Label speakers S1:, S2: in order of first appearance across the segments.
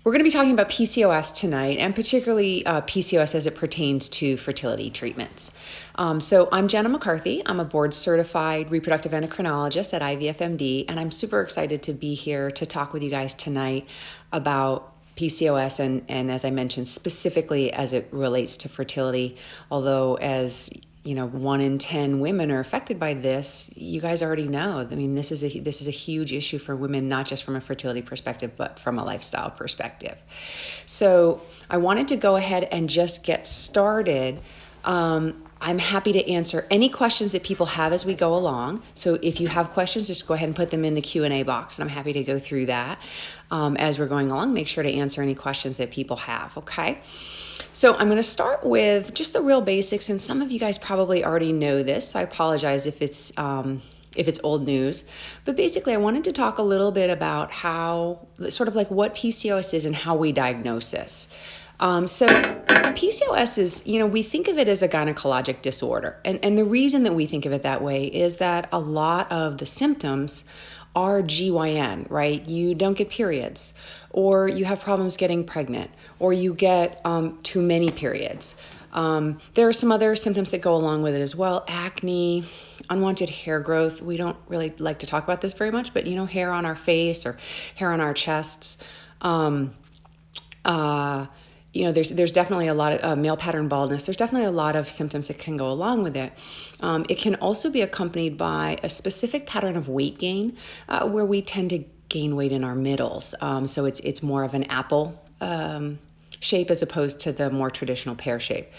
S1: We're going to be talking about PCOS tonight, and particularly PCOS as it pertains to fertility treatments. So I'm Jenna McCarthy. I'm a board-certified reproductive endocrinologist at IVFMD, and I'm super excited to be here to talk with you guys tonight about PCOS and as I mentioned, specifically as it relates to fertility, although as 1 in 10 women are affected by this. You guys already know. I mean, this is a huge issue for women, not just from a fertility perspective, but from a lifestyle perspective. So I wanted to go ahead and just get started. I'm happy to answer any questions that people have as we go along. So if you have questions, just go ahead and put them in the Q&A box, and I'm happy to go through that as we're going along. Make sure to answer any questions that people have, okay? So I'm going to start with just the real basics, and some of you guys probably already know this, so I apologize if it's old news. But basically, I wanted to talk a little bit about how, sort of like what PCOS is and how we diagnose this. So PCOS is, we think of it as a gynecologic disorder. And the reason that we think of it that way is that a lot of the symptoms are GYN, right? You don't get periods, or you have problems getting pregnant, or you get too many periods. There are some other symptoms that go along with it as well. Acne, unwanted hair growth. We don't really like to talk about this very much, but hair on our face or hair on our chests. There's definitely a lot of male pattern baldness. There's definitely a lot of symptoms that can go along with it. It can also be accompanied by a specific pattern of weight gain, where we tend to gain weight in our middles. So it's more of an apple shape as opposed to the more traditional pear shape.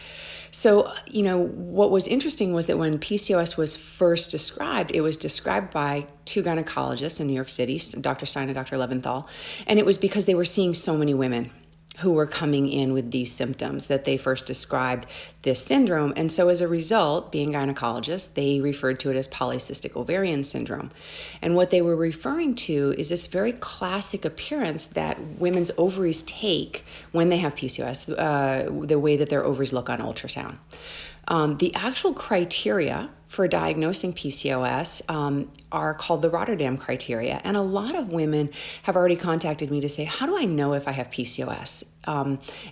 S1: So, what was interesting was that when PCOS was first described, it was described by two gynecologists in New York City, Dr. Stein and Dr. Leventhal, and it was because they were seeing so many women who were coming in with these symptoms that they first described this syndrome. And so as a result, being gynecologists, they referred to it as polycystic ovarian syndrome. And what they were referring to is this very classic appearance that women's ovaries take when they have PCOS, the way that their ovaries look on ultrasound. The actual criteria for diagnosing PCOS are called the Rotterdam Criteria. And a lot of women have already contacted me to say, how do I know if I have PCOS?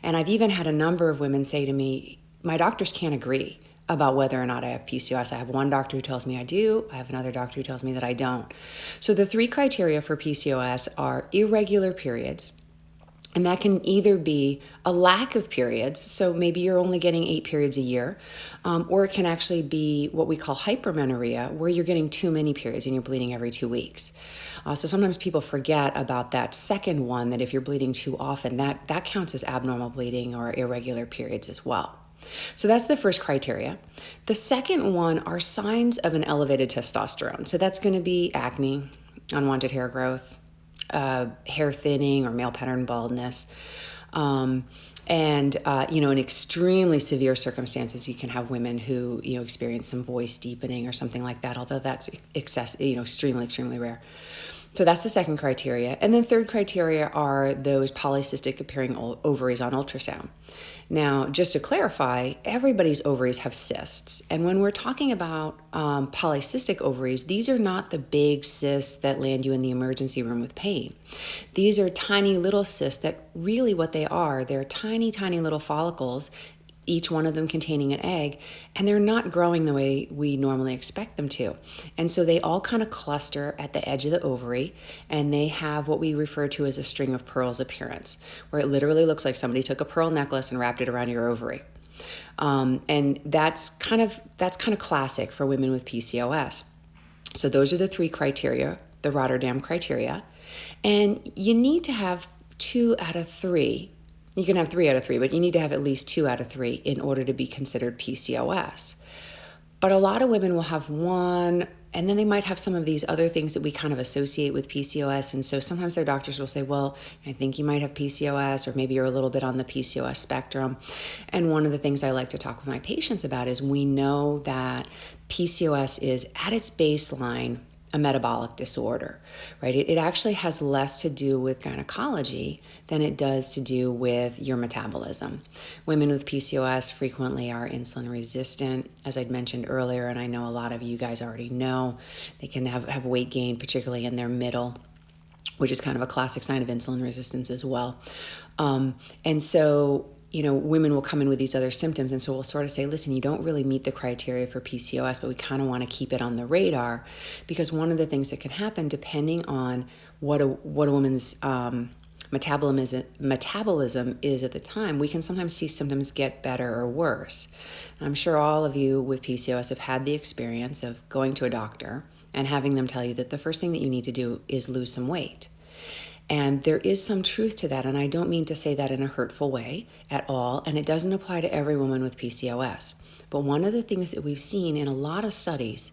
S1: And I've even had a number of women say to me, my doctors can't agree about whether or not I have PCOS. I have one doctor who tells me I do. I have another doctor who tells me that I don't. So the three criteria for PCOS are irregular periods. And that can either be a lack of periods, so maybe you're only getting 8 periods a year, or it can actually be what we call hypermenorrhea, where you're getting too many periods and you're bleeding every 2 weeks. So sometimes people forget about that second one, that if you're bleeding too often, that counts as abnormal bleeding or irregular periods as well. So that's the first criteria. The second one are signs of an elevated testosterone. So that's going to be acne, unwanted hair growth, hair thinning or male pattern baldness. In extremely severe circumstances, you can have women who, experience some voice deepening or something like that, although that's extremely, extremely rare. So that's the second criteria. And then third criteria are those polycystic appearing ovaries on ultrasound. Now, just to clarify, everybody's ovaries have cysts. And when we're talking about polycystic ovaries, these are not the big cysts that land you in the emergency room with pain. These are tiny little cysts that really what they are, they're tiny, tiny little follicles, each one of them containing an egg, and they're not growing the way we normally expect them to. And so they all kind of cluster at the edge of the ovary, and they have what we refer to as a string of pearls appearance, where it literally looks like somebody took a pearl necklace and wrapped it around your ovary. And that's kind of classic for women with PCOS. So those are the three criteria, the Rotterdam Criteria. And you need to have 2 out of 3. You can have 3 out of 3, but you need to have at least 2 out of 3 in order to be considered PCOS. But a lot of women will have 1, and then they might have some of these other things that we kind of associate with PCOS. And so sometimes their doctors will say, well, I think you might have PCOS, or maybe you're a little bit on the PCOS spectrum. And one of the things I like to talk with my patients about is we know that PCOS is at its baseline a metabolic disorder, right? It actually has less to do with gynecology than it does to do with your metabolism. Women with PCOS frequently are insulin resistant, as I'd mentioned earlier, and I know a lot of you guys already know. They can have weight gain, particularly in their middle. which is kind of a classic sign of insulin resistance as well. And so, women will come in with these other symptoms. And so we'll sort of say, listen, you don't really meet the criteria for PCOS, but we kind of want to keep it on the radar, because one of the things that can happen, depending on what a woman's metabolism is at the time, we can sometimes see symptoms get better or worse. And I'm sure all of you with PCOS have had the experience of going to a doctor and having them tell you that the first thing that you need to do is lose some weight. And there is some truth to that, and I don't mean to say that in a hurtful way at all, and it doesn't apply to every woman with PCOS. But one of the things that we've seen in a lot of studies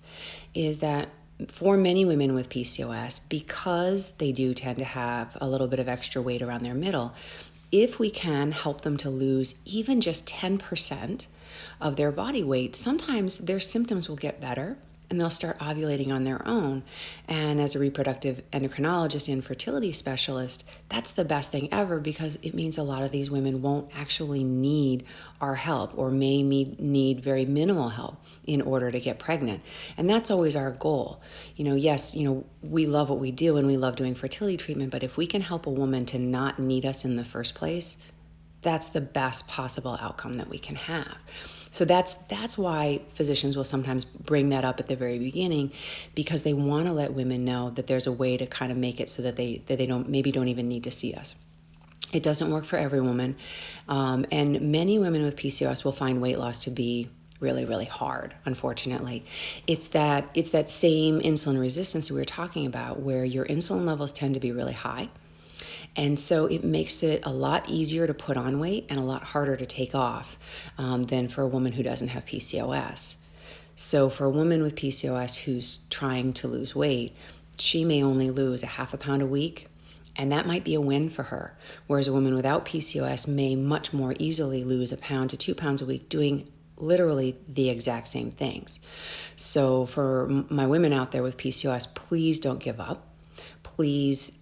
S1: is that for many women with PCOS, because they do tend to have a little bit of extra weight around their middle, if we can help them to lose even just 10% of their body weight, sometimes their symptoms will get better and they'll start ovulating on their own. And as a reproductive endocrinologist and fertility specialist, that's the best thing ever, because it means a lot of these women won't actually need our help, or may need very minimal help in order to get pregnant. And that's always our goal. Yes, we love what we do and we love doing fertility treatment, but if we can help a woman to not need us in the first place, that's the best possible outcome that we can have. So that's why physicians will sometimes bring that up at the very beginning, because they want to let women know that there's a way to kind of make it so that they don't even need to see us. It doesn't work for every woman, and many women with PCOS will find weight loss to be really, really hard, unfortunately. It's that same insulin resistance we were talking about, where your insulin levels tend to be really high. And so it makes it a lot easier to put on weight and a lot harder to take off than for a woman who doesn't have PCOS. So for a woman with PCOS who's trying to lose weight, she may only lose a half a pound a week, and that might be a win for her. Whereas a woman without PCOS may much more easily lose a pound to 2 pounds a week, doing literally the exact same things. So for my women out there with PCOS, please don't give up. Please,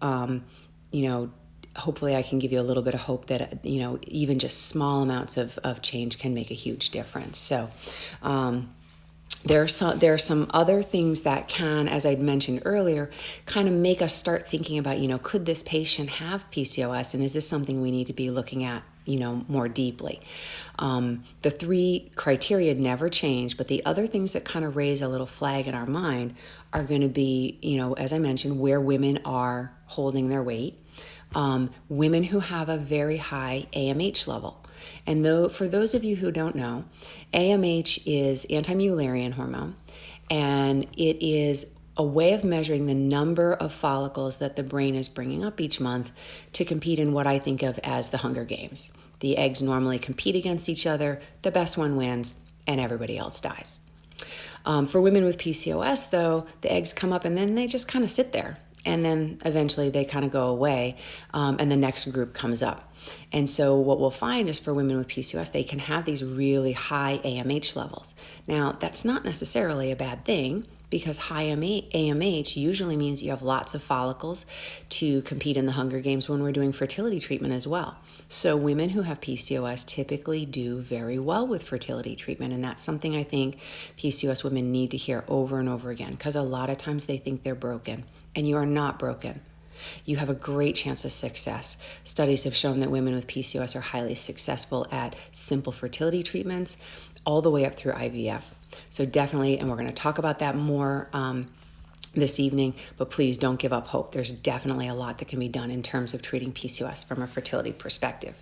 S1: hopefully I can give you a little bit of hope that, even just small amounts of change can make a huge difference. So there are some other things that can, as I'd mentioned earlier, kind of make us start thinking about, could this patient have PCOS, and is this something we need to be looking at, more deeply? The 3 criteria never change, but the other things that kind of raise a little flag in our mind are going to be, as I mentioned, where women are holding their weight. Women who have a very high AMH level. And for those of you who don't know, AMH is anti-Mullerian hormone, and it is a way of measuring the number of follicles that the brain is bringing up each month to compete in what I think of as the Hunger Games. The eggs normally compete against each other, the best one wins, and everybody else dies. For women with PCOS, though, the eggs come up and then they just kind of sit there. And then eventually they kind of go away, and the next group comes up. And so what we'll find is for women with PCOS, they can have these really high AMH levels. Now, that's not necessarily a bad thing, because high AMH usually means you have lots of follicles to compete in the Hunger Games when we're doing fertility treatment as well. So women who have PCOS typically do very well with fertility treatment, and that's something I think PCOS women need to hear over and over again, because a lot of times they think they're broken, and you are not broken. You have a great chance of success. Studies have shown that women with PCOS are highly successful at simple fertility treatments all the way up through IVF. So definitely, and we're going to talk about that more this evening, but please don't give up hope. There's definitely a lot that can be done in terms of treating PCOS from a fertility perspective.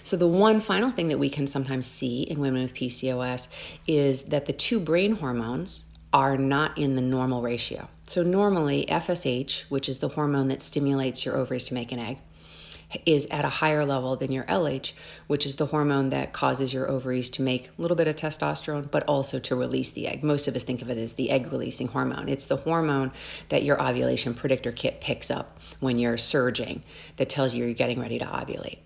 S1: So the one final thing that we can sometimes see in women with PCOS is that the 2 brain hormones are not in the normal ratio. So normally FSH, which is the hormone that stimulates your ovaries to make an egg, is at a higher level than your LH, which is the hormone that causes your ovaries to make a little bit of testosterone, but also to release the egg. Most of us think of it as the egg-releasing hormone. It's the hormone that your ovulation predictor kit picks up when you're surging, that tells you you're getting ready to ovulate.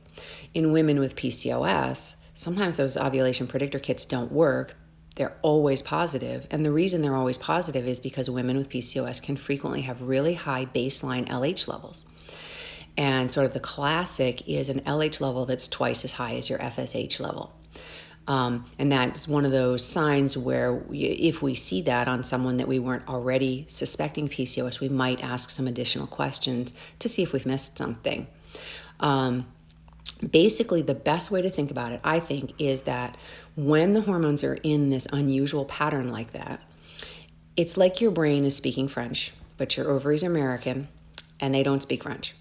S1: In women with PCOS, sometimes those ovulation predictor kits don't work. They're always positive, and the reason they're always positive is because women with PCOS can frequently have really high baseline LH levels. And sort of the classic is an LH level that's twice as high as your FSH level. And that's one of those signs where if we see that on someone that we weren't already suspecting PCOS, we might ask some additional questions to see if we've missed something. Basically, the best way to think about it, I think, is that when the hormones are in this unusual pattern like that, it's like your brain is speaking French, but your ovaries are American, and they don't speak French.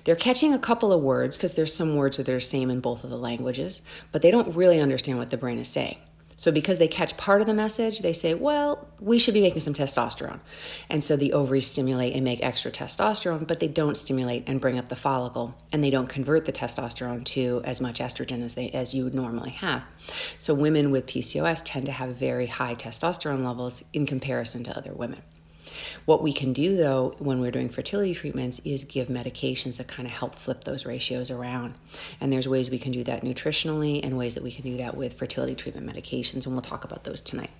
S1: They're catching a couple of words because there's some words that are the same in both of the languages, but they don't really understand what the brain is saying. So because they catch part of the message, they say, well, we should be making some testosterone. And so the ovaries stimulate and make extra testosterone, but they don't stimulate and bring up the follicle, and they don't convert the testosterone to as much estrogen as you would normally have. So women with PCOS tend to have very high testosterone levels in comparison to other women. What we can do, though, when we're doing fertility treatments is give medications that kind of help flip those ratios around. And there's ways we can do that nutritionally and ways that we can do that with fertility treatment medications, and we'll talk about those tonight.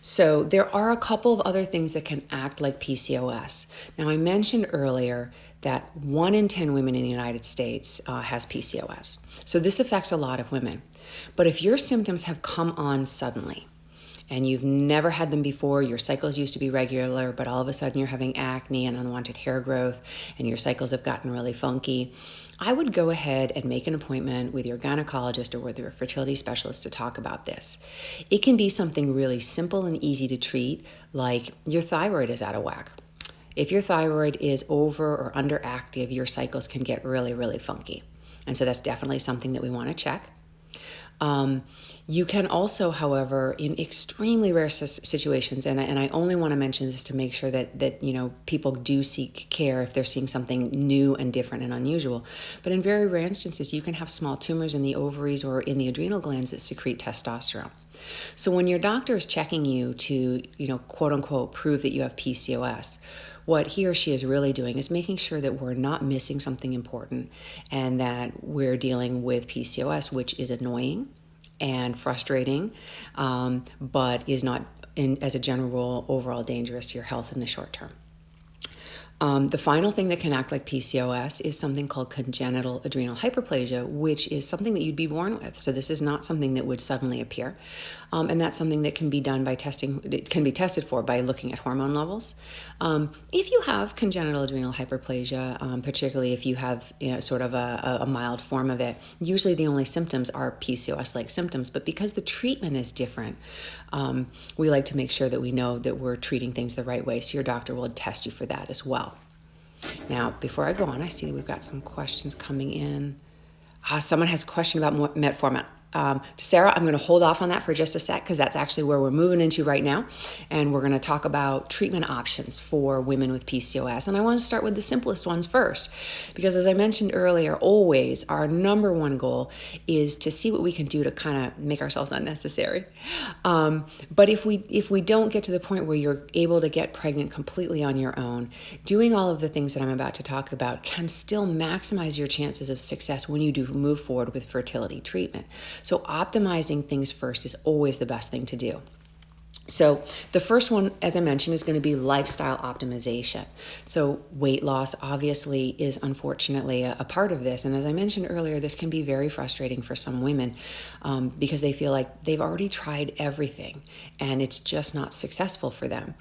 S1: So there are a couple of other things that can act like PCOS. Now, I mentioned earlier that 1 in 10 women in the United States has PCOS. So this affects a lot of women. But if your symptoms have come on suddenly, and you've never had them before, your cycles used to be regular, but all of a sudden you're having acne and unwanted hair growth, and your cycles have gotten really funky, I would go ahead and make an appointment with your gynecologist or with your fertility specialist to talk about this. It can be something really simple and easy to treat, like your thyroid is out of whack. If your thyroid is over or underactive, your cycles can get really, really funky. And so that's definitely something that we want to check. You can also, however, in extremely rare situations, and I only want to mention this to make sure that people do seek care if they're seeing something new and different and unusual. But in very rare instances, you can have small tumors in the ovaries or in the adrenal glands that secrete testosterone. So when your doctor is checking you to, quote unquote, prove that you have PCOS, what he or she is really doing is making sure that we're not missing something important and that we're dealing with PCOS, which is annoying and frustrating, but is not, as a general rule, overall dangerous to your health in the short term. The final thing that can act like PCOS is something called congenital adrenal hyperplasia, which is something that you'd be born with. So this is not something that would suddenly appear. And that's something that can be done by testing. It can be tested for by looking at hormone levels. If you have congenital adrenal hyperplasia, particularly if you have sort of a mild form of it, usually the only symptoms are PCOS-like symptoms. But because the treatment is different, we like to make sure that we know that we're treating things the right way. So your doctor will test you for that as well. Now, before I go on, I see that we've got some questions coming in. Someone has a question about metformin. Sarah, I'm going to hold off on that for just a sec because that's actually where we're moving into right now. And we're going to talk about treatment options for women with PCOS. And I want to start with the simplest ones first because, as I mentioned earlier, always our number one goal is to see what we can do to kind of make ourselves unnecessary. But if we don't get to the point where you're able to get pregnant completely on your own, doing all of the things that I'm about to talk about can still maximize your chances of success when you do move forward with fertility treatment. So optimizing things first is always the best thing to do. So the first one, as I mentioned, is going to be lifestyle optimization. So weight loss obviously is unfortunately a part of this. And as I mentioned earlier, this can be very frustrating for some women because they feel like they've already tried everything and it's just not successful for them.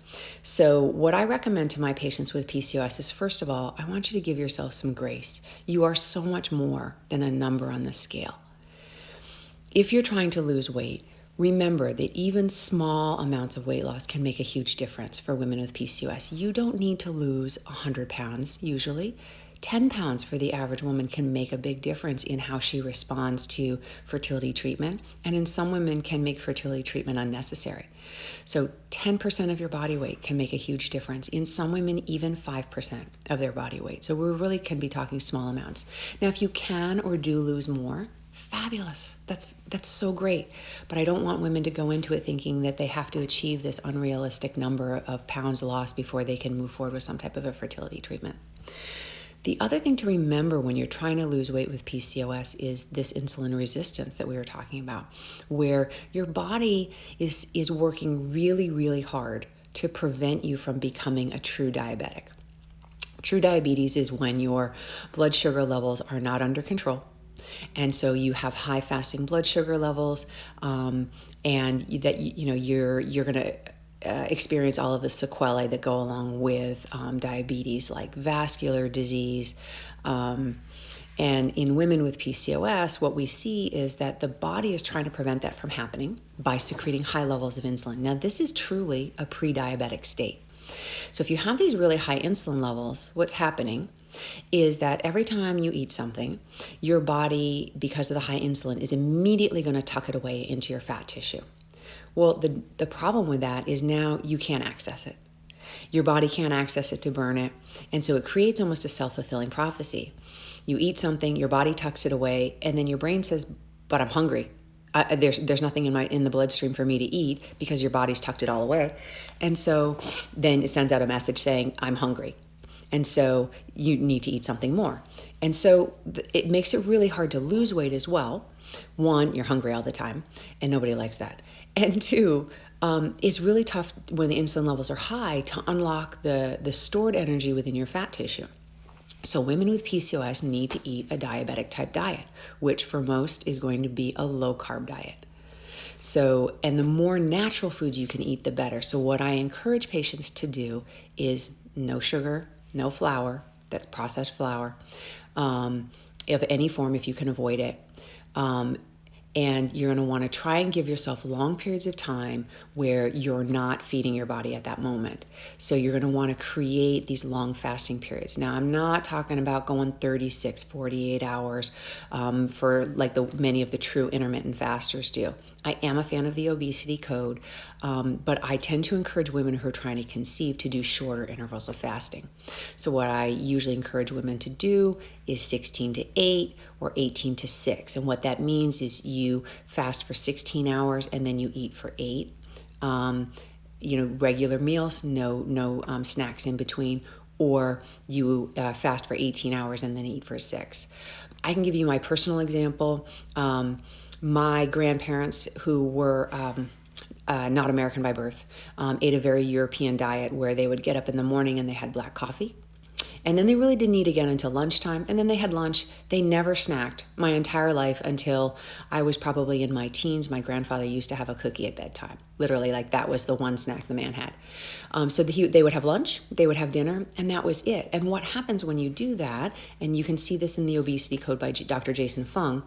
S1: So what I recommend to my patients with PCOS is, first of all, I want you to give yourself some grace. You are so much more than a number on the scale. If you're trying to lose weight, remember that even small amounts of weight loss can make a huge difference for women with PCOS. You don't need to lose 100 pounds usually. 10 pounds for the average woman can make a big difference in how she responds to fertility treatment. And in some women can make fertility treatment unnecessary. So 10% of your body weight can make a huge difference. In some women, even 5% of their body weight. So we really can be talking small amounts. Now, if you can or do lose more, fabulous. That's so great. But I don't want women to go into it thinking that they have to achieve this unrealistic number of pounds lost before they can move forward with some type of a fertility treatment. The other thing to remember when you're trying to lose weight with PCOS is this insulin resistance that we were talking about, where your body is working really, really hard to prevent you from becoming a true diabetic. True diabetes is when your blood sugar levels are not under control. And so you have high fasting blood sugar levels, and that you're going to experience all of the sequelae that go along with diabetes, like vascular disease. And in women with PCOS, what we see is that the body is trying to prevent that from happening by secreting high levels of insulin. Now, this is truly a pre-diabetic state. So if you have these really high insulin levels, what's happening is that every time you eat something, your body, because of the high insulin, is immediately going to tuck it away into your fat tissue. Well, the problem with that is now you can't access it. Your body can't access it to burn it. And so it creates almost a self-fulfilling prophecy. You eat something, your body tucks it away, and then your brain says, but I'm hungry. There's nothing in the bloodstream for me to eat because your body's tucked it all away. And so then it sends out a message saying, I'm hungry. And so you need to eat something more. And so it makes it really hard to lose weight as well. One, you're hungry all the time, and nobody likes that. And two, it's really tough when the insulin levels are high to unlock the stored energy within your fat tissue. So women with PCOS need to eat a diabetic type diet, which for most is going to be a low carb diet. So, and the more natural foods you can eat, the better. So what I encourage patients to do is no sugar, no flour, that's processed flour, of any form if you can avoid it. And you're going to want to try and give yourself long periods of time where you're not feeding your body at that moment. So you're going to want to create these long fasting periods. Now, I'm not talking about going 36, 48 hours for like many of the true intermittent fasters do. I am a fan of the obesity code, but I tend to encourage women who are trying to conceive to do shorter intervals of fasting. So what I usually encourage women to do is 16 to 8 or 18 to 6. And what that means is you fast for 16 hours and then you eat for 8. Regular meals, no snacks in between, or you fast for 18 hours and then eat for 6. I can give you my personal example. My grandparents, who were not American by birth, ate a very European diet where they would get up in the morning and they had black coffee. And then they really didn't eat again until lunchtime. And then they had lunch. They never snacked my entire life until I was probably in my teens. My grandfather used to have a cookie at bedtime. Literally, like that was the one snack the man had. So they would have lunch, they would have dinner, and that was it. And what happens when you do that, and you can see this in the Obesity Code by Dr. Jason Fung,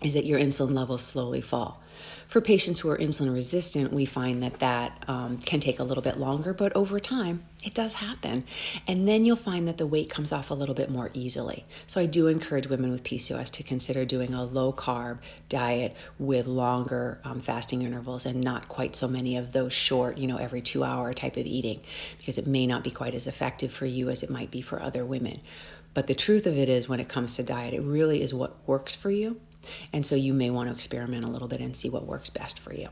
S1: is that your insulin levels slowly fall. For patients who are insulin resistant, we find that can take a little bit longer, but over time, it does happen. And then you'll find that the weight comes off a little bit more easily. So I do encourage women with PCOS to consider doing a low-carb diet with longer fasting intervals and not quite so many of those short, every 2-hour type of eating, because it may not be quite as effective for you as it might be for other women. But the truth of it is, when it comes to diet, it really is what works for you. And so you may want to experiment a little bit and see what works best for you.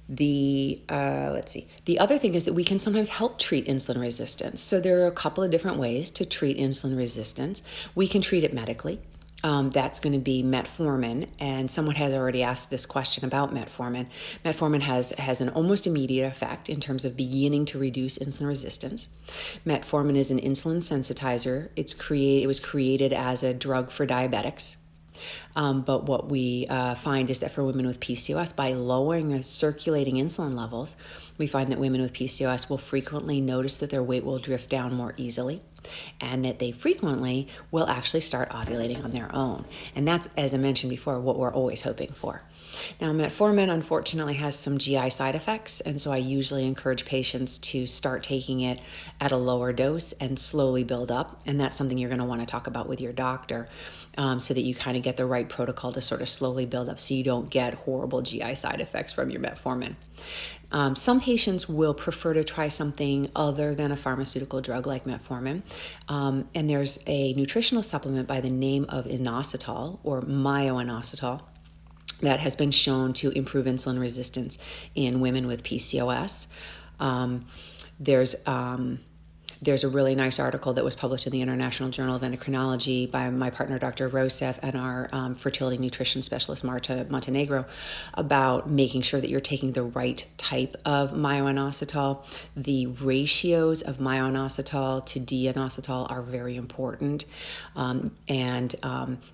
S1: The other thing is that we can sometimes help treat insulin resistance. So there are a couple of different ways to treat insulin resistance. We can treat it medically. That's going to be metformin, and someone has already asked this question about metformin. Metformin has an almost immediate effect in terms of beginning to reduce insulin resistance. Metformin is an insulin sensitizer. It was created as a drug for diabetics. But what we find is that for women with PCOS, by lowering the circulating insulin levels, we find that women with PCOS will frequently notice that their weight will drift down more easily, and that they frequently will actually start ovulating on their own. And that's, as I mentioned before, what we're always hoping for. Now, metformin unfortunately has some GI side effects, and so I usually encourage patients to start taking it at a lower dose and slowly build up. And that's something you're going to want to talk about with your doctor, so that you kind of get the right protocol to sort of slowly build up so you don't get horrible GI side effects from your metformin. Some patients will prefer to try something other than a pharmaceutical drug like metformin. And there's a nutritional supplement by the name of inositol, or myo-inositol, that has been shown to improve insulin resistance in women with PCOS. There's a really nice article that was published in the International Journal of Endocrinology by my partner, Dr. Rosev, and our fertility nutrition specialist, Marta Montenegro, about making sure that you're taking the right type of myo-inositol. The ratios of myo-inositol to D-inositol are very important. And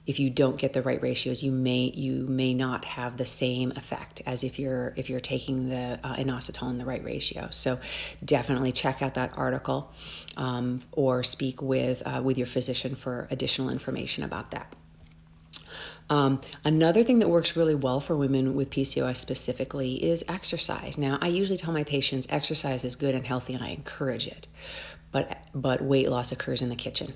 S1: if you don't get the right ratios, you may not have the same effect as if you're taking the inositol in the right ratio. So definitely check out that article, or speak with your physician for additional information about that. Another thing that works really well for women with PCOS specifically is exercise. Now, I usually tell my patients exercise is good and healthy, and I encourage it, but weight loss occurs in the kitchen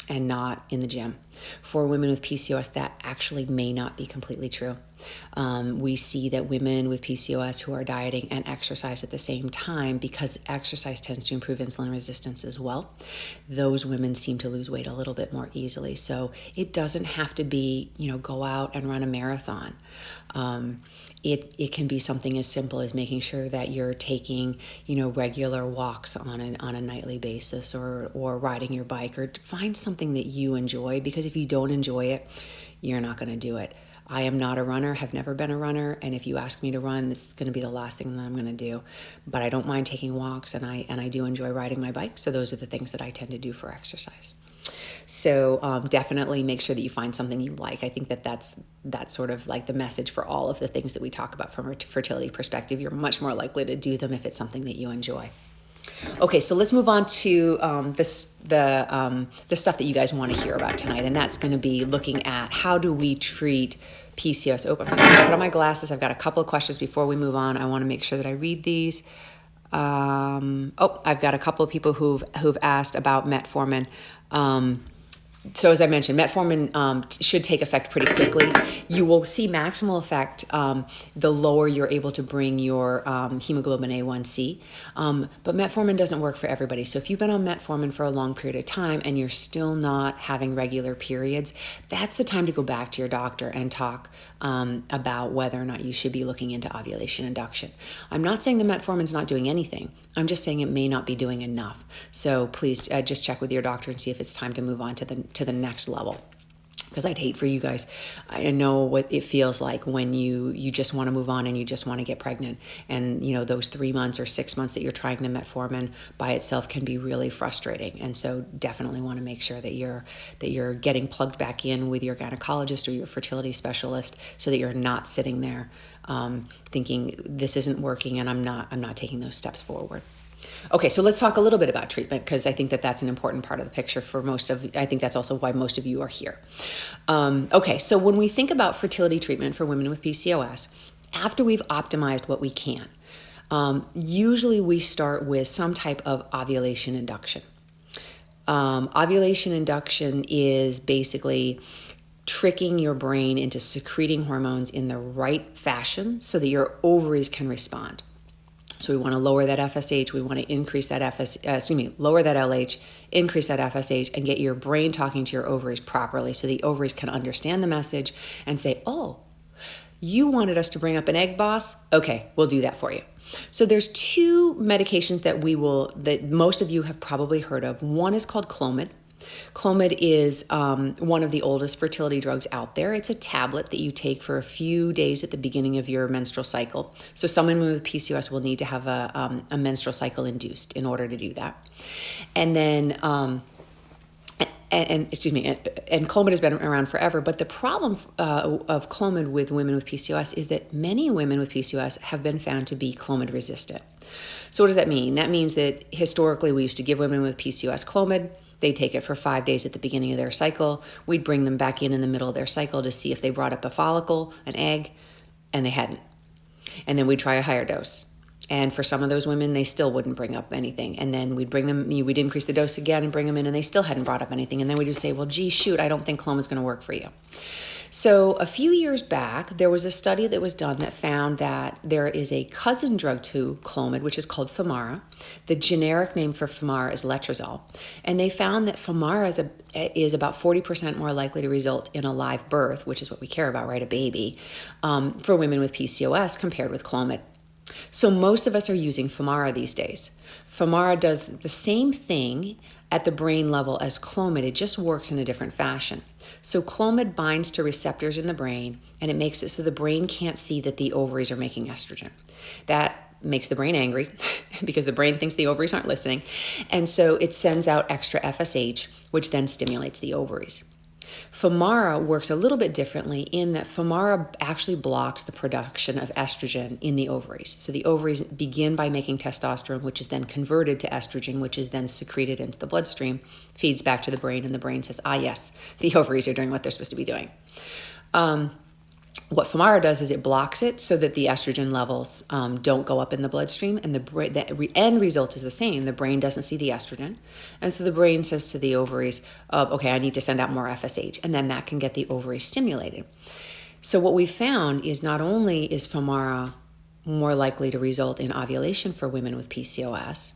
S1: and not in the gym. For women with PCOS, that actually may not be completely true. We see that women with PCOS who are dieting and exercise at the same time, because exercise tends to improve insulin resistance as well, those women seem to lose weight a little bit more easily. So it doesn't have to be, go out and run a marathon. It can be something as simple as making sure that you're taking, regular walks on a nightly basis, or riding your bike, or find something that you enjoy, because if you don't enjoy it, you're not going to do it. I am not a runner, have never been a runner, and if you ask me to run, this is going to be the last thing that I'm going to do. But I don't mind taking walks, and I do enjoy riding my bike, so those are the things that I tend to do for exercise. So definitely make sure that you find something you like. I think that's sort of like the message for all of the things that we talk about from a fertility perspective. You're much more likely to do them if it's something that you enjoy. Okay, so let's move on to the stuff that you guys want to hear about tonight, and that's going to be looking at how do we treat PCOS. I'm sorry, I put on my glasses. I've got a couple of questions before we move on. I want to make sure that I read these. I've got a couple of people who've asked about metformin. So as I mentioned, metformin should take effect pretty quickly. You will see maximal effect the lower you're able to bring your hemoglobin A1C. But metformin doesn't work for everybody. So if you've been on metformin for a long period of time and you're still not having regular periods, that's the time to go back to your doctor and talk about whether or not you should be looking into ovulation induction. I'm not saying the metformin's not doing anything. I'm just saying it may not be doing enough. So please just check with your doctor and see if it's time to move on to the next level. Because I'd hate for you guys. I know what it feels like when you just want to move on and you just want to get pregnant. And those 3 months or 6 months that you're trying the metformin by itself can be really frustrating. And so definitely want to make sure that you're getting plugged back in with your gynecologist or your fertility specialist, so that you're not sitting there thinking this isn't working and I'm not taking those steps forward. Okay, so let's talk a little bit about treatment, because I think that that's an important part of the picture for I think that's also why most of you are here. Okay, so when we think about fertility treatment for women with PCOS, after we've optimized what we can, usually we start with some type of ovulation induction. Ovulation induction is basically tricking your brain into secreting hormones in the right fashion so that your ovaries can respond. So we want to lower that FSH, we want to increase that lower that LH, increase that FSH, and get your brain talking to your ovaries properly so the ovaries can understand the message and say, oh, you wanted us to bring up an egg, boss? Okay, we'll do that for you. So there's two medications that most of you have probably heard of. One is called Clomid. Clomid is one of the oldest fertility drugs out there. It's a tablet that you take for a few days at the beginning of your menstrual cycle. So someone with PCOS will need to have a menstrual cycle induced in order to do that. And then, and Clomid has been around forever. But the problem of Clomid with women with PCOS is that many women with PCOS have been found to be Clomid resistant. So what does that mean? That means that historically we used to give women with PCOS Clomid. They'd take it for 5 days at the beginning of their cycle. We'd bring them back in the middle of their cycle to see if they brought up a follicle, an egg, and they hadn't. And then we'd try a higher dose. And for some of those women, they still wouldn't bring up anything. And then we'd increase the dose again and bring them in, and they still hadn't brought up anything. And then we'd just say, well, gee, shoot, I don't think Clomid's going to work for you. So a few years back, there was a study that was done that found that there is a cousin drug to Clomid, which is called Femara. The generic name for Femara is letrozole. And they found that Femara is about 40% more likely to result in a live birth, which is what we care about, right? A baby, for women with PCOS compared with Clomid. So most of us are using Femara these days. Femara does the same thing at the brain level as Clomid. It just works in a different fashion. So Clomid binds to receptors in the brain, and it makes it so the brain can't see that the ovaries are making estrogen. That makes the brain angry because the brain thinks the ovaries aren't listening. And so it sends out extra FSH, which then stimulates the ovaries. Femara works a little bit differently in that Femara actually blocks the production of estrogen in the ovaries. So the ovaries begin by making testosterone, which is then converted to estrogen, which is then secreted into the bloodstream, feeds back to the brain, and the brain says, yes, the ovaries are doing what they're supposed to be doing. What Femara does is it blocks it so that the estrogen levels don't go up in the bloodstream, and the end result is the same. The brain doesn't see the estrogen, and so the brain says to the ovaries, okay, I need to send out more FSH, and then that can get the ovaries stimulated. So what we found is not only is Femara more likely to result in ovulation for women with PCOS,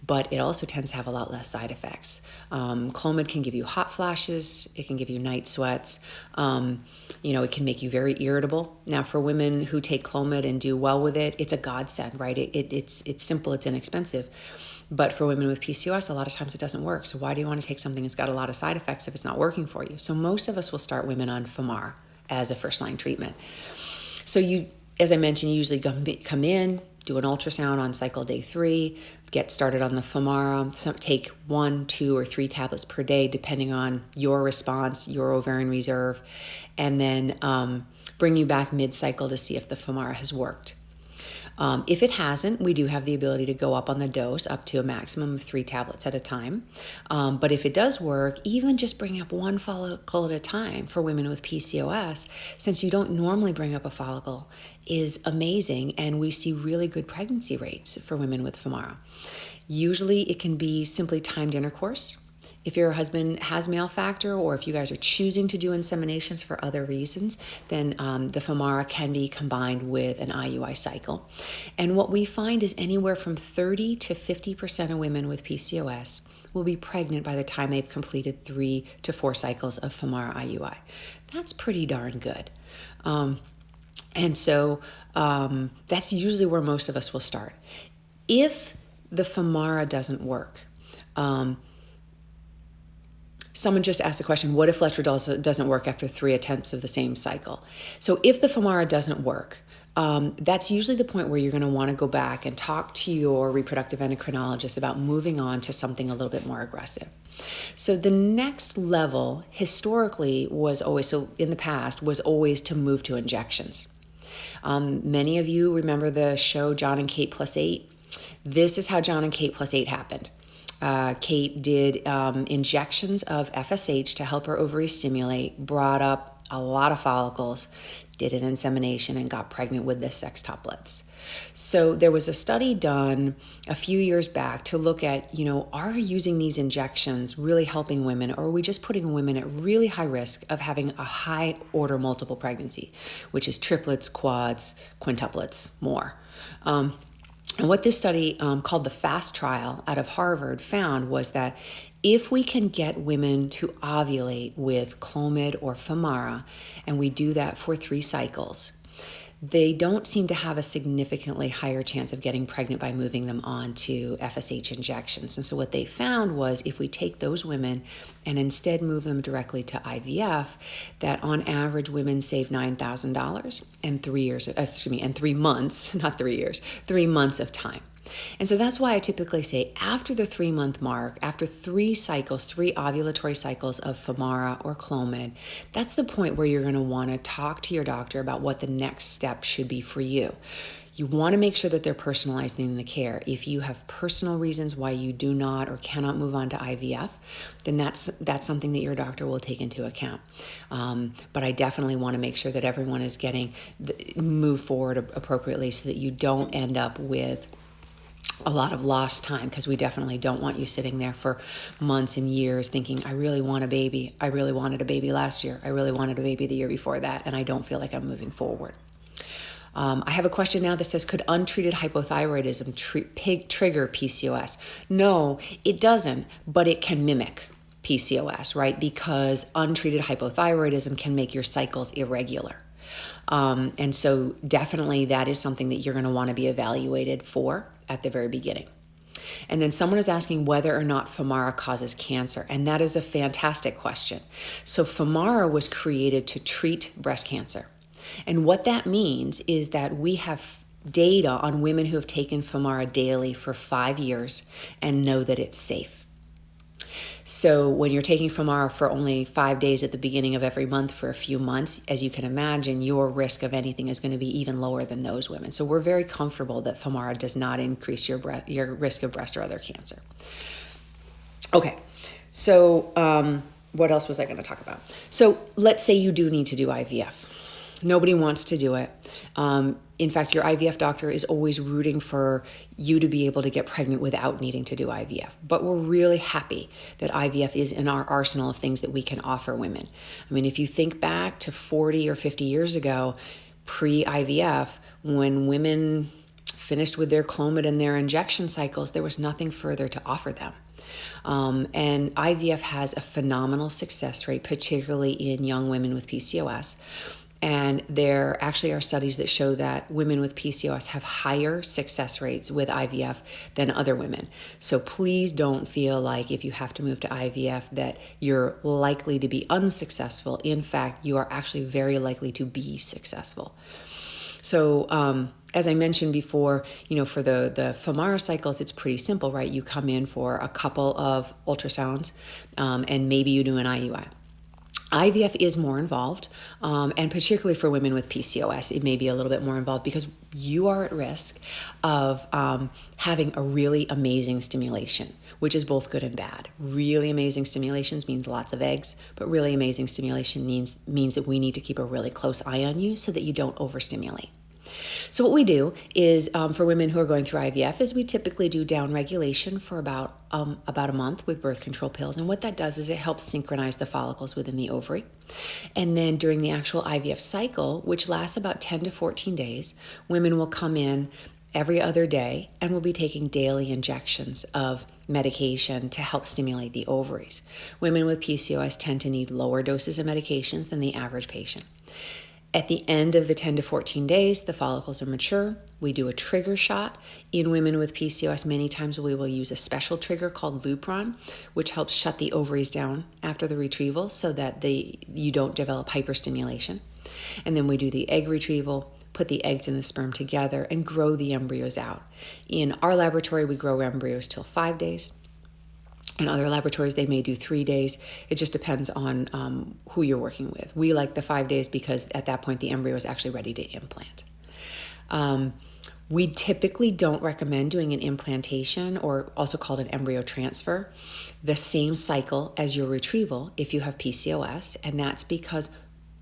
S1: but it also tends to have a lot less side effects. Clomid can give you hot flashes. It can give you night sweats. It can make you very irritable. Now, for women who take Clomid and do well with it, it's a godsend, right? It's simple, it's inexpensive. But for women with PCOS, a lot of times it doesn't work. So why do you want to take something that's got a lot of side effects if it's not working for you? So most of us will start women on Femara as a first-line treatment. So as I mentioned, you usually come in, do an ultrasound on cycle day 3, get started on the Femara, take 1, 2, or 3 tablets per day, depending on your response, your ovarian reserve, and then bring you back mid-cycle to see if the Femara has worked. If it hasn't, we do have the ability to go up on the dose up to a maximum of 3 tablets at a time. But if it does work, even just bringing up 1 follicle at a time for women with PCOS, since you don't normally bring up a follicle, is amazing. And we see really good pregnancy rates for women with Femara. Usually it can be simply timed intercourse. If your husband has male factor, or if you guys are choosing to do inseminations for other reasons, then the Femara can be combined with an IUI cycle. And what we find is anywhere from 30 to 50% of women with PCOS will be pregnant by the time they've completed 3 to 4 cycles of Femara IUI. That's pretty darn good. And so that's usually where most of us will start. If the Femara doesn't work, someone just asked the question, what if letrozole doesn't work after 3 attempts of the same cycle? So if the Femara doesn't work, that's usually the point where you're going to want to go back and talk to your reproductive endocrinologist about moving on to something a little bit more aggressive. So the next level historically was always to move to injections. Many of you remember the show John and Kate Plus 8. This is how John and Kate Plus 8 happened. Kate did injections of FSH to help her ovaries stimulate, brought up a lot of follicles, did an insemination, and got pregnant with the sextuplets. So there was a study done a few years back to look at, are using these injections really helping women, or are we just putting women at really high risk of having a high order multiple pregnancy, which is triplets, quads, quintuplets, more. And what this study called the FAST trial out of Harvard found was that if we can get women to ovulate with Clomid or Femara, and we do that for 3 cycles, they don't seem to have a significantly higher chance of getting pregnant by moving them on to FSH injections. And so what they found was if we take those women and instead move them directly to IVF, that on average women save $9,000 in 3 months, not 3 years, 3 months of time. And so that's why I typically say after the 3-month mark, after 3 cycles, 3 ovulatory cycles of Femara or Clomid, that's the point where you're going to want to talk to your doctor about what the next step should be for you. You want to make sure that they're personalizing the care. If you have personal reasons why you do not or cannot move on to IVF, then that's something that your doctor will take into account. But I definitely want to make sure that everyone is getting moved forward appropriately so that you don't end up with a lot of lost time, because we definitely don't want you sitting there for months and years thinking, I really want a baby. I really wanted a baby last year. I really wanted a baby the year before that, and I don't feel like I'm moving forward. I have a question now that says, could untreated hypothyroidism trigger PCOS? No, it doesn't, but it can mimic PCOS, right? Because untreated hypothyroidism can make your cycles irregular. And so definitely that is something that you're going to want to be evaluated for at the very beginning. And then someone is asking whether or not Femara causes cancer. And that is a fantastic question. So Femara was created to treat breast cancer. And what that means is that we have data on women who have taken Femara daily for 5 years and know that it's safe. So when you're taking Femara for only 5 days at the beginning of every month for a few months, as you can imagine, your risk of anything is going to be even lower than those women. So we're very comfortable that Femara does not increase your risk of breast or other cancer. Okay, so what else was I going to talk about? So let's say you do need to do IVF. Nobody wants to do it. In fact, your IVF doctor is always rooting for you to be able to get pregnant without needing to do IVF. But we're really happy that IVF is in our arsenal of things that we can offer women. I mean, if you think back to 40 or 50 years ago, pre-IVF, when women finished with their Clomid and their injection cycles, there was nothing further to offer them. And IVF has a phenomenal success rate, particularly in young women with PCOS. And there actually are studies that show that women with PCOS have higher success rates with IVF than other women. So please don't feel like if you have to move to IVF that you're likely to be unsuccessful. In fact, you are actually very likely to be successful. So as I mentioned before, for the Femara cycles, it's pretty simple, right? You come in for a couple of ultrasounds and maybe you do an IUI. IVF is more involved, and particularly for women with PCOS, it may be a little bit more involved because you are at risk of having a really amazing stimulation, which is both good and bad. Really amazing stimulations means lots of eggs, but really amazing stimulation means that we need to keep a really close eye on you so that you don't overstimulate. So what we do is for women who are going through IVF is we typically do down regulation for about a month with birth control pills. And what that does is it helps synchronize the follicles within the ovary. And then during the actual IVF cycle, which lasts about 10 to 14 days, women will come in every other day and will be taking daily injections of medication to help stimulate the ovaries. Women with PCOS tend to need lower doses of medications than the average patient. At the end of the 10 to 14 days, the follicles are mature. We do a trigger shot. In women with PCOS, many times we will use a special trigger called Lupron, which helps shut the ovaries down after the retrieval so that you don't develop hyperstimulation. And then we do the egg retrieval, put the eggs and the sperm together, and grow the embryos out. In our laboratory, we grow embryos till 5 days. In other laboratories, they may do 3 days. It just depends on who you're working with. We like the 5 days because at that point, the embryo is actually ready to implant. We typically don't recommend doing an implantation, or also called an embryo transfer, the same cycle as your retrieval if you have PCOS, and that's because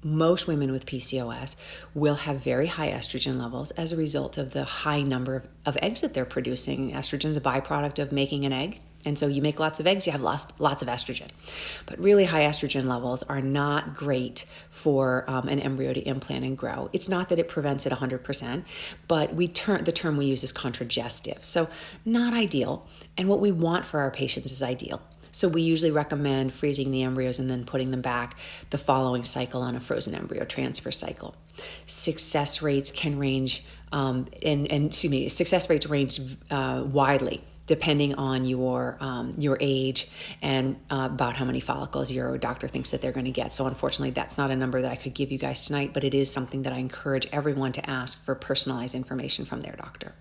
S1: most women with PCOS will have very high estrogen levels as a result of the high number of eggs that they're producing. Estrogen is a byproduct of making an egg. And so you make lots of eggs, you have lots of estrogen. But really high estrogen levels are not great for an embryo to implant and grow. It's not that it prevents it 100%, but the term we use is contragestive. So not ideal. And what we want for our patients is ideal. So we usually recommend freezing the embryos and then putting them back the following cycle on a frozen embryo transfer cycle. Success rates can range, success rates range widely depending on your age and about how many follicles your doctor thinks that they're going to get. So unfortunately, that's not a number that I could give you guys tonight, but it is something that I encourage everyone to ask for personalized information from their doctor.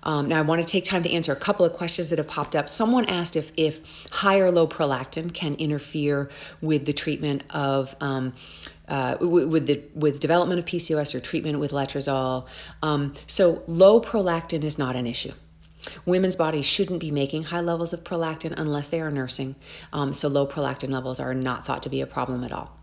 S1: Now, I want to take time to answer a couple of questions that have popped up. Someone asked if high or low prolactin can interfere with the treatment of with development of PCOS or treatment with letrozole. So low prolactin is not an issue. Women's bodies shouldn't be making high levels of prolactin unless they are nursing. So low prolactin levels are not thought to be a problem at all.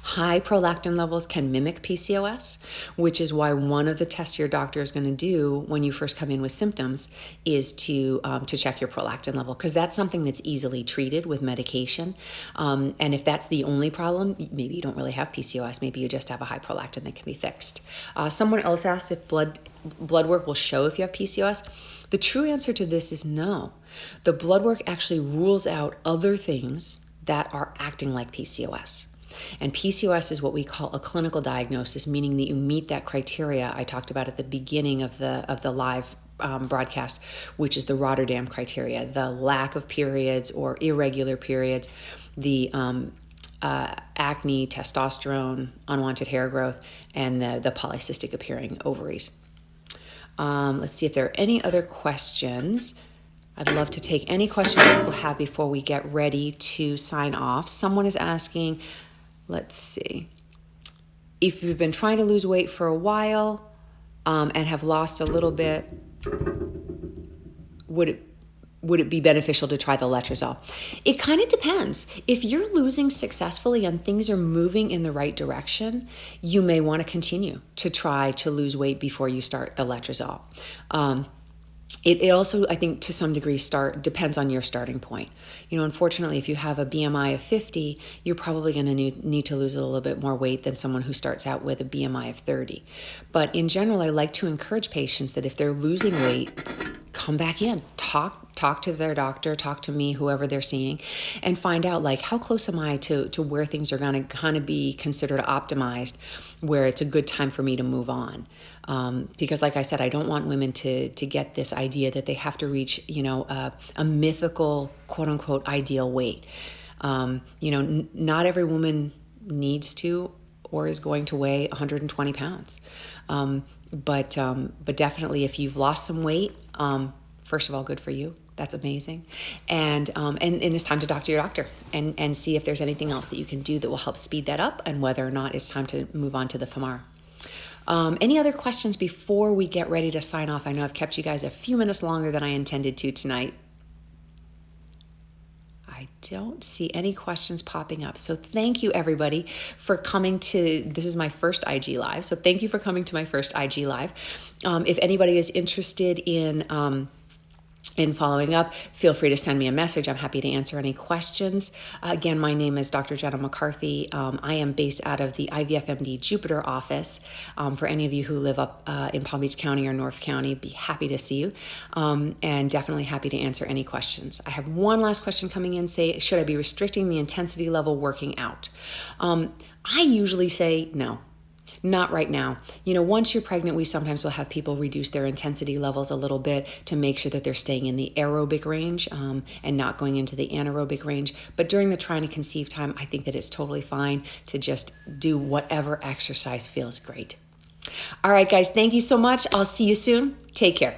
S1: High prolactin levels can mimic PCOS, which is why one of the tests your doctor is going to do when you first come in with symptoms is to check your prolactin level, because that's something that's easily treated with medication. And if that's the only problem, maybe you don't really have PCOS. Maybe you just have a high prolactin that can be fixed. Someone else asked if blood work will show if you have PCOS. The true answer to this is no. The blood work actually rules out other things that are acting like PCOS. And PCOS is what we call a clinical diagnosis, meaning that you meet that criteria I talked about at the beginning of the live broadcast, which is the Rotterdam Criteria: the lack of periods or irregular periods, the acne, testosterone, unwanted hair growth, and the polycystic appearing ovaries. Let's see if there are any other questions. I'd love to take any questions people have before we get ready to sign off. Someone is asking, let's see, if you've been trying to lose weight for a while and have lost a little bit, would it be beneficial to try the letrozole? It kind of depends. If you're losing successfully and things are moving in the right direction, you may want to continue to try to lose weight before you start the letrozole. It also, I think, to some degree, depends on your starting point. Unfortunately, if you have a BMI of 50, you're probably going to need to lose a little bit more weight than someone who starts out with a BMI of 30. But in general, I like to encourage patients that if they're losing weight, come back in, talk to their doctor, talk to me, whoever they're seeing, and find out, like, how close am I to where things are going to kind of be considered optimized, where it's a good time for me to move on. Because like I said, I don't want women to get this idea that they have to reach, a mythical, quote unquote, ideal weight. Not every woman needs to or is going to weigh 120 pounds. But definitely if you've lost some weight, first of all, good for you. That's amazing. And it's time to talk to your doctor and see if there's anything else that you can do that will help speed that up, and whether or not it's time to move on to the FMR. Any other questions before we get ready to sign off? I know I've kept you guys a few minutes longer than I intended to tonight. I don't see any questions popping up. So thank you, everybody, for coming to, this is my first IG Live. So thank you for coming to my first IG Live. If anybody is interested in following up, feel free to send me a message. I'm happy to answer any questions. Again, my name is Dr. Jenna McCarthy. I am based out of the IVFMD Jupiter office. For any of you who live up in Palm Beach County or North County, be happy to see you, and definitely happy to answer any questions. I have one last question coming in. Should I be restricting the intensity level working out? I usually say no. Not right now. Once you're pregnant, we sometimes will have people reduce their intensity levels a little bit to make sure that they're staying in the aerobic range and not going into the anaerobic range. But during the trying to conceive time, I think that it's totally fine to just do whatever exercise feels great. All right, guys, thank you so much. I'll see you soon. Take care.